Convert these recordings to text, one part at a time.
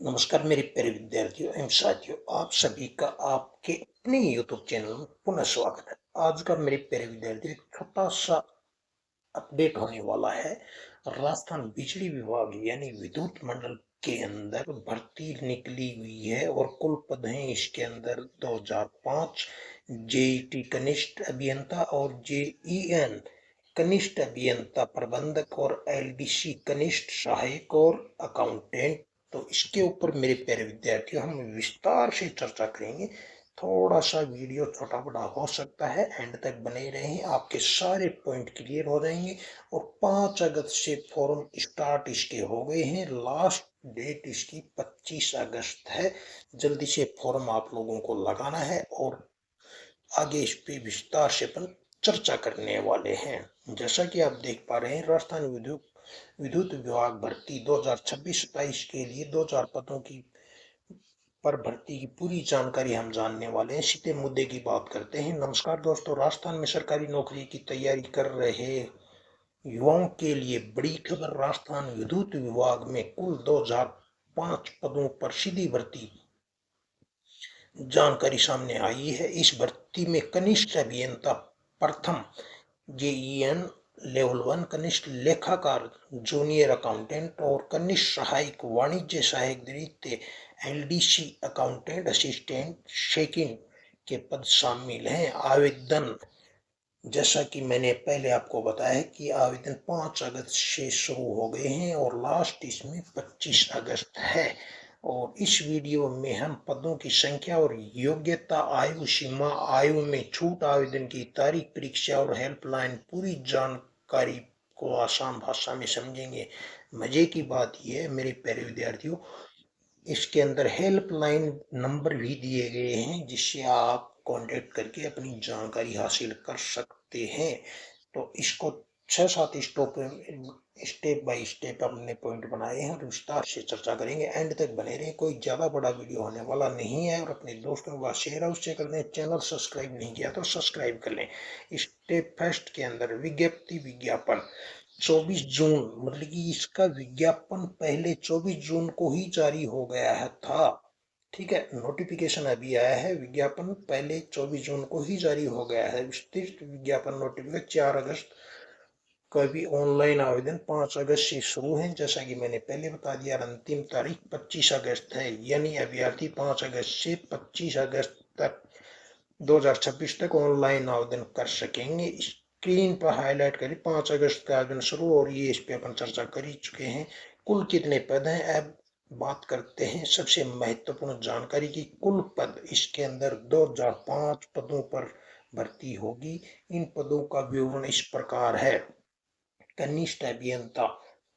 नमस्कार मेरे प्यारे विद्यार्थियों एवं साथियों, आप सभी का आपके अपने YouTube चैनल में पुनः स्वागत है। आज का मेरे प्यारे विद्यार्थियों एक छोटा सा अपडेट होने वाला है। राजस्थान बिजली विभाग यानी विद्युत मंडल के अंदर भर्ती निकली हुई है और कुल पद हैं इसके अंदर 2005 जेईटी कनिष्ठ अभियंता और जेईएन कनिष्ठ अभियंता प्रबंधक और एलडीसी कनिष्ठ सहायक और अकाउंटेंट। तो इसके ऊपर मेरे प्यारे विद्यार्थियों हम विस्तार से चर्चा करेंगे। थोड़ा सा वीडियो छोटा बड़ा हो सकता है, एंड तक बने रहें, आपके सारे पॉइंट क्लियर हो जाएंगे। और 5 अगस्त से फॉर्म स्टार्ट इसके हो गए हैं। लास्ट डेट इसकी 25 अगस्त है। जल्दी से फॉर्म आप लोगों को लगाना है और आगे इस पे विस्तार से अपन चर्चा करने वाले हैं। जैसा कि आप देख पा रहे हैं, राजस्थान विद्युत विभाग भर्ती 2026-27 के लिए 2000 पदों की पर भर्ती की पूरी जानकारी हम जानने वाले हैं। सीधे मुद्दे की बात करते हैं। नमस्कार दोस्तों, राजस्थान में सरकारी नौकरी की तैयारी कर रहे युवाओं के लिए बड़ी खबर। राजस्थान विद्युत विभाग में कुल 2005 पदों पर सीधी भर्ती जानकारी सामने आई है। इस भर्ती में कनिष्ठ अभियंता प्रथम जेईएन लेवल 1, कनिष्ठ लेखाकार जूनियर अकाउंटेंट और कनिष्ठ सहायक वाणिज्य सहायक द्वितीय एलडीसी अकाउंटेंट असिस्टेंट सेकंड के पद शामिल हैं। आवेदन, जैसा कि मैंने पहले आपको बताया कि आवेदन 5 अगस्त से शुरू हो गए हैं और लास्ट इसमें 25 अगस्त है। और इस वीडियो में हम पदों की संख्या और योग्यता, आयु सीमा, आयु में छूट, आवेदन की तारीख, परीक्षा और हेल्पलाइन पूरी जानकारी को आसान भाषा में समझेंगे। मजे की बात यह है मेरे प्यारे विद्यार्थियों, इसके अंदर हेल्पलाइन नंबर भी दिए गए हैं जिससे आप कांटेक्ट करके अपनी जानकारी हासिल कर सकते हैं। तो इसको 6-7 स्टेप बाय स्टेप अपने पॉइंट बनाए हैं और विस्तार से चर्चा करेंगे। एंड तक बने रहे, कोई ज्यादा बड़ा वीडियो होने वाला नहीं है। और अपने दोस्तों के पास शेयर अवश्य कर दें। चैनल सब्सक्राइब नहीं किया तो सब्सक्राइब कर लें। स्टेप फर्स्ट के अंदर विज्ञप्ति विज्ञापन 24 जून, मतलब कि इसका विज्ञापन पहले 24 जून को ही जारी हो गया है था। ठीक है, नोटिफिकेशन अभी आया है, विज्ञापन पहले 24 जून को ही जारी हो गया है। विस्तृत विज्ञापन नोटिफिकेशन 4 अगस्त का भी ऑनलाइन आवेदन 5 अगस्त से शुरू है। जैसा कि मैंने पहले बता दिया, अंतिम तारीख 25 अगस्त है, यानी अभ्यर्थी 5 अगस्त से 25 अगस्त तक 2026 तक ऑनलाइन आवेदन कर सकेंगे। स्क्रीन पर हाईलाइट करिए 5 अगस्त का आवेदन शुरू, और ये इस पे अपन चर्चा कर ही चुके हैं। कुल कितने पद हैं, अब बात करते हैं सबसे महत्वपूर्ण जानकारी की। कुल पद इसके अंदर 2005 पदों पर भर्ती होगी। इन पदों का विवरण इस प्रकार है। कनिष्ठ अभियंता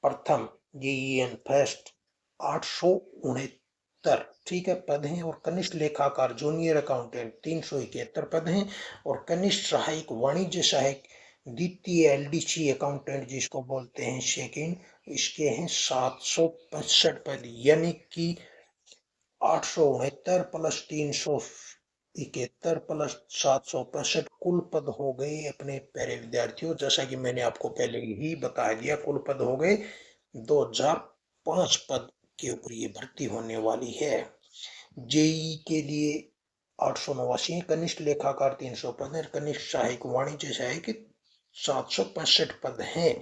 प्रथम जेईएन फर्स्ट 869, ठीक है, पद हैं। और कनिष्ठ लेखाकार जूनियर अकाउंटेंट 371 पद हैं। और कनिष्ठ सहायक वाणिज्य सहायक द्वितीय एलडीसी अकाउंटेंट जिसको बोलते हैं सेकंड, इसके हैं 765 पद, यानी कि 869 प्लस 371 प्लस 765 कुल पद हो गए अपने प्यारे विद्यार्थियों। जैसा कि मैंने आपको पहले ही बता दिया, कुल पद हो गए 2005 पद के ऊपर ये भर्ती होने वाली है। जेई के लिए 889, कनिष्ठ लेखाकार 300 पद है, कनिष्ठ सहायक वाणिज्य सहायक 765 पद हैं।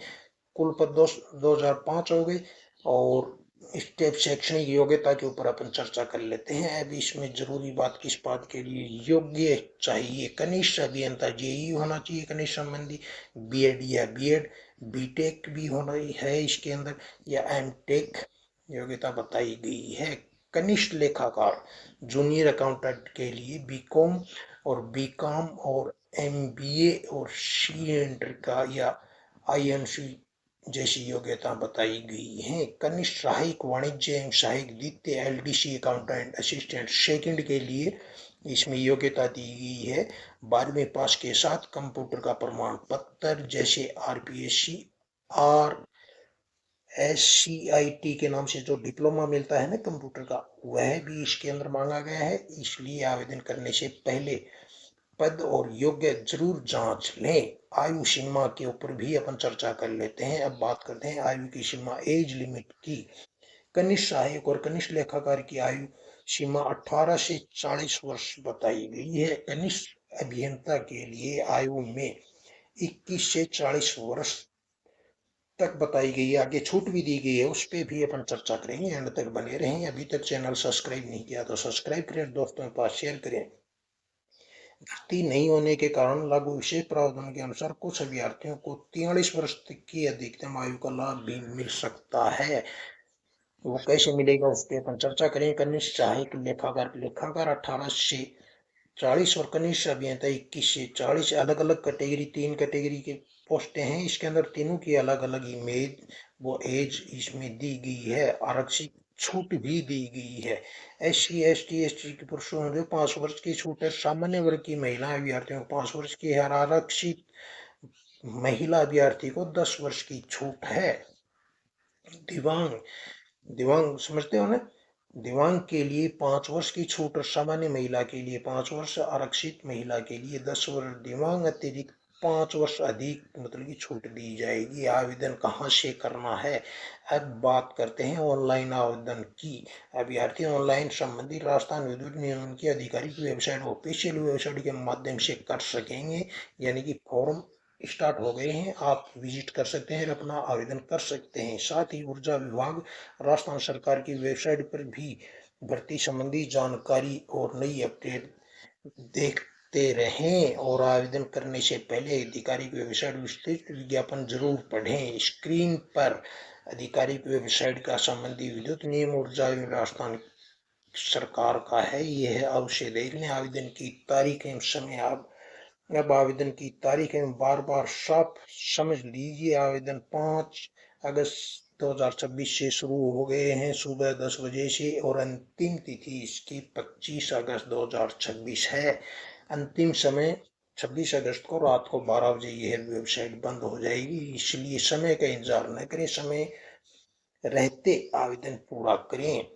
कुल पद 2005 हो गए। और स्टेप शैक्षणिक योग्यता के ऊपर अपन चर्चा कर लेते हैं। अब इसमें जरूरी बात किस बात के लिए योग्य चाहिए, कनिष्ठ अभियंता जेई होना चाहिए कनिष्ठ संबंधी, बीएड या बीएड, बीटेक भी होना है इसके अंदर, या एमटेक योग्यता बताई गई है। कनिष्ठ लेखाकार जूनियर अकाउंटेंट के लिए बीकॉम और बीकॉम और एमबीए और सी एंटर का या आईएनसी जैसी योग्यता बताई गई है। कनिष्ठ सहायक वाणिज्य एवं सहायक द्वितीय एलडीसी अकाउंटेंट असिस्टेंट सेकंड के लिए इसमें योग्यता दी गई है 12वीं पास के साथ कंप्यूटर का प्रमाण पत्र, जैसे आरपीएससी, आर SCIT के नाम से जो डिप्लोमा मिलता है ना कंप्यूटर का, वह भी इसके अंदर मांगा गया है। इसलिए आवेदन करने से पहले पद और योग्य जरूर जांच लें। आयु सीमा के ऊपर भी अपन चर्चा कर लेते हैं। अब बात करते हैं आयु की सीमा, एज लिमिट की। कनिष्ठ सहायक और कनिष्ठ लेखाकार की आयु सीमा 18 से 40 वर्ष बताई गई है। कनिष्ठ अभियंता के लिए आयु में 21 से 40 वर्ष तक बताई गई है। आगे छूट भी दी गई है, उस पर भी अपन चर्चा करेंगे। एंड तक बने रहें। अभी तक चैनल सब्सक्राइब नहीं किया तो सब्सक्राइब करें, दोस्तों के पास शेयर करें। भर्ती नहीं होने के कारण लागू विशेष प्रावधान के अनुसार कुछ अभ्यर्थियों को 43 वर्ष तक की अधिकतम आयु का लाभ भी मिल सकता है। वो कैसे मिलेगा उस पर अपन चर्चा करें। कनिष्ठ सहायक लेखाकार 18 से 40 और कनिष्ठ अभियंता 21 से 40 अलग अलग कैटेगरी, 3 कैटेगरी के पोस्टें हैं। इसके अंदर तीनों की अलग अलग इमेज वो एज इसमें दी गई है। आरक्षित छूट भी दी गई है। SC ST ST के पुरुषों को 5 वर्ष की छूट है। सामान्य वर्ग की महिला अभ्यर्थियों को 5 वर्ष की है। आरक्षित महिला अभ्यर्थी को 10 वर्ष की छूट है। दिव्यांग दिव्यांग समझते हो ना, दिव्यांग के लिए 5 वर्ष की छूट और सामान्य महिला के लिए 5 वर्ष, आरक्षित महिला के लिए 10 वर्ष, दिव्यांग अतिरिक्त 5 वर्ष अधिक मतलब की छूट दी जाएगी। आवेदन कहाँ से करना है, अब बात करते हैं ऑनलाइन आवेदन की। अभ्यर्थी ऑनलाइन संबंधित राजस्थान विद्युत निगम की आधिकारिक वेबसाइट, ऑफिशियल वेबसाइट के माध्यम से कर सकेंगे। यानी कि फॉर्म स्टार्ट हो गए हैं, आप विजिट कर सकते हैं, अपना आवेदन कर सकते हैं। साथ ही ऊर्जा विभाग राजस्थान सरकार की वेबसाइट पर भी भर्ती संबंधी जानकारी और नई अपडेट देखते रहें। और आवेदन करने से पहले आधिकारिक वेबसाइट विस्तृत विज्ञापन जरूर पढ़ें। स्क्रीन पर आधिकारिक वेबसाइट का संबंधी विद्युत नियम ऊर्जा राजस्थान सरकार का है, यह है। अवश्य देख लें। आवेदन की तारीख एवं समय, आप अब आवेदन की तारीख है, बार बार साफ समझ लीजिए। आवेदन 5 अगस्त 2026 से शुरू हो गए हैं सुबह 10 बजे से, और अंतिम तिथि इसकी 25 अगस्त 2026 है। अंतिम समय 26 अगस्त को रात को 12 बजे यह वेबसाइट बंद हो जाएगी, इसलिए समय का इंतजार न करें, समय रहते आवेदन पूरा करें।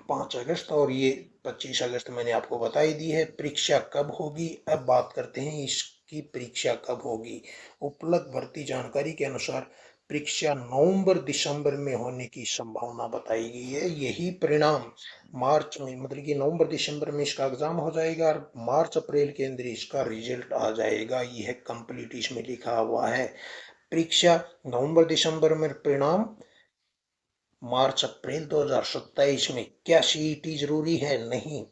5 अगस्त और ये 25 अगस्त मैंने आपको बता ही दी है। परीक्षा कब होगी, अब बात करते हैं इसकी परीक्षा कब होगी। उपलब्ध भर्ती जानकारी के अनुसार परीक्षा नवंबर दिसंबर में होने की संभावना बताई गई है। यही परिणाम मार्च में मतलब कि नवंबर दिसंबर में इसका एग्जाम हो जाएगा और मार्च अप्रैल के अंदर इसका रिजल्ट आ जाएगा। यह कंप्लीट इसमें लिखा हुआ है। परीक्षा नवंबर दिसंबर में, परिणाम मार्च अप्रैल 2027 में। क्या CET जरूरी है? नहीं।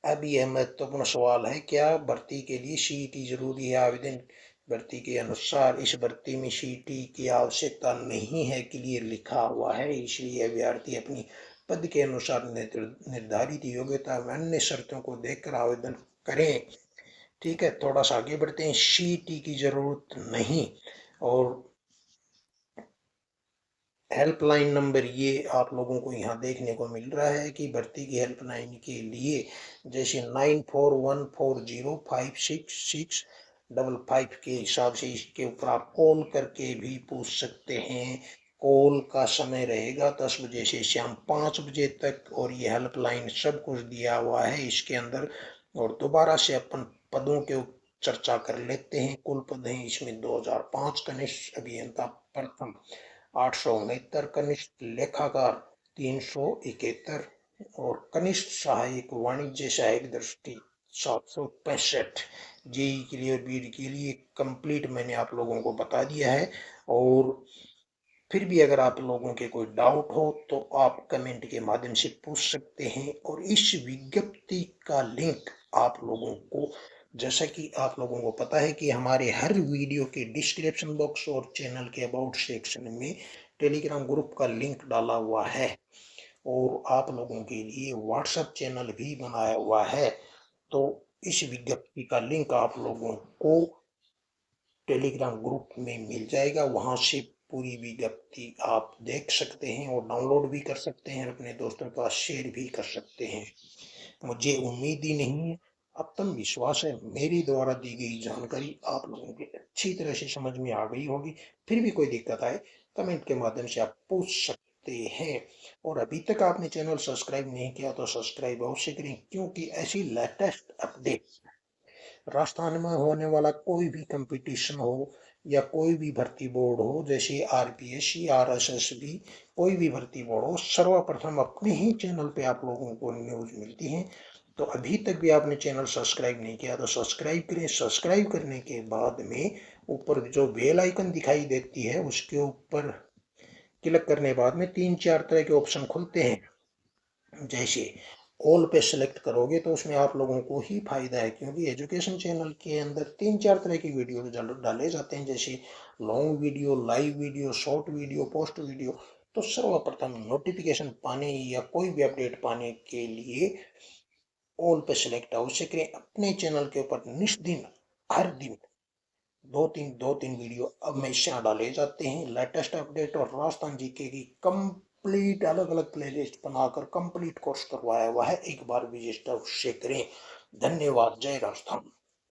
अब यह महत्वपूर्ण सवाल है, क्या भर्ती के लिए CET जरूरी है? आवेदन भर्ती के अनुसार इस भर्ती में CET की आवश्यकता नहीं है, क्लियर लिखा हुआ है। इसलिए अभ्यर्थी अपनी पद के अनुसार निर्धारित योग्यता व अन्य शर्तों को देखकर आवेदन करें। ठीक है, थोड़ा सा आगे बढ़ते हैं। CET की जरूरत नहीं। और हेल्पलाइन नंबर ये आप लोगों को यहाँ देखने को मिल रहा है कि भर्ती की हेल्पलाइन के लिए जैसे 9414405655 के हिसाब से इसके ऊपर आप कॉल करके भी पूछ सकते हैं। कॉल का समय रहेगा 10 बजे से शाम 5 बजे तक, और ये हेल्पलाइन सब कुछ दिया हुआ है इसके अंदर। और दोबारा से अपन पदों के चर्चा कर लेते हैं। कुल पद हैं इसमें 2005 कनिष्ठ अभियंता प्रथम 869, कनिष्ठ लेखाकार 371 और कनिष्ठ सहायक वाणिज्य सहायक दृष्टि 765। जेई के लिए और बीड के लिए कंप्लीट मैंने आप लोगों को बता दिया है। और फिर भी अगर आप लोगों के कोई डाउट हो तो आप कमेंट के माध्यम से पूछ सकते हैं। और इस विज्ञप्ति का लिंक आप लोगों को, जैसा कि आप लोगों को पता है कि हमारे हर वीडियो के डिस्क्रिप्शन बॉक्स और चैनल के अबाउट सेक्शन में टेलीग्राम ग्रुप का लिंक डाला हुआ है, और आप लोगों के लिए व्हाट्सएप चैनल भी बनाया हुआ है। तो इस विज्ञप्ति का लिंक आप लोगों को टेलीग्राम ग्रुप में मिल जाएगा, वहां से पूरी विज्ञप्ति आप देख सकते हैं और डाउनलोड भी कर सकते हैं, अपने दोस्तों के पास शेयर भी कर सकते हैं। मुझे उम्मीद ही नहीं है, आत्मविश्वास है मेरी द्वारा दी गई जानकारी आप लोगों की अच्छी तरह से समझ में आ गई होगी। फिर भी कोई दिक्कत आए कमेंट के माध्यम से आप पूछ सकते हैं। और अभी तक आपने चैनल सब्सक्राइब नहीं किया तो सब्सक्राइब अवश्य करें, क्योंकि ऐसी लेटेस्ट अपडेट राजस्थान में होने वाला कोई भी कंपटीशन हो या कोई भी भर्ती बोर्ड हो, जैसे आरपीएससी, आरएसएसबी, कोई भी भर्ती बोर्ड हो, सर्वप्रथम अपने ही चैनल पे आप लोगों को न्यूज मिलती है। तो अभी तक भी आपने चैनल सब्सक्राइब नहीं किया तो सब्सक्राइब करें। सब्सक्राइब करने के बाद में ऊपर जो बेल आइकन दिखाई देती है उसके ऊपर क्लिक करने के बाद में 3-4 तरह के ऑप्शन खुलते हैं। जैसे ऑल पे सेलेक्ट करोगे तो उसमें आप लोगों को ही फायदा है, क्योंकि एजुकेशन चैनल के अंदर 3-4 तरह की वीडियो डाले जाते हैं, जैसे long video, live video, short video, post video. तो सर्वप्रथम नोटिफिकेशन पाने या कोई भी अपडेट पाने के लिए ऑल पे सिलेक्ट अवश्य करें। अपने चैनल के ऊपर निष्दिन हर दिन दो तीन वीडियो हमेशा डाले जाते हैं। लेटेस्ट अपडेट और राजस्थान जीके की कंप्लीट अलग अलग प्लेलिस्ट बनाकर कंप्लीट कोर्स करवाया हुआ है, एक बार विजिट अवश्य करें। धन्यवाद। जय राजस्थान।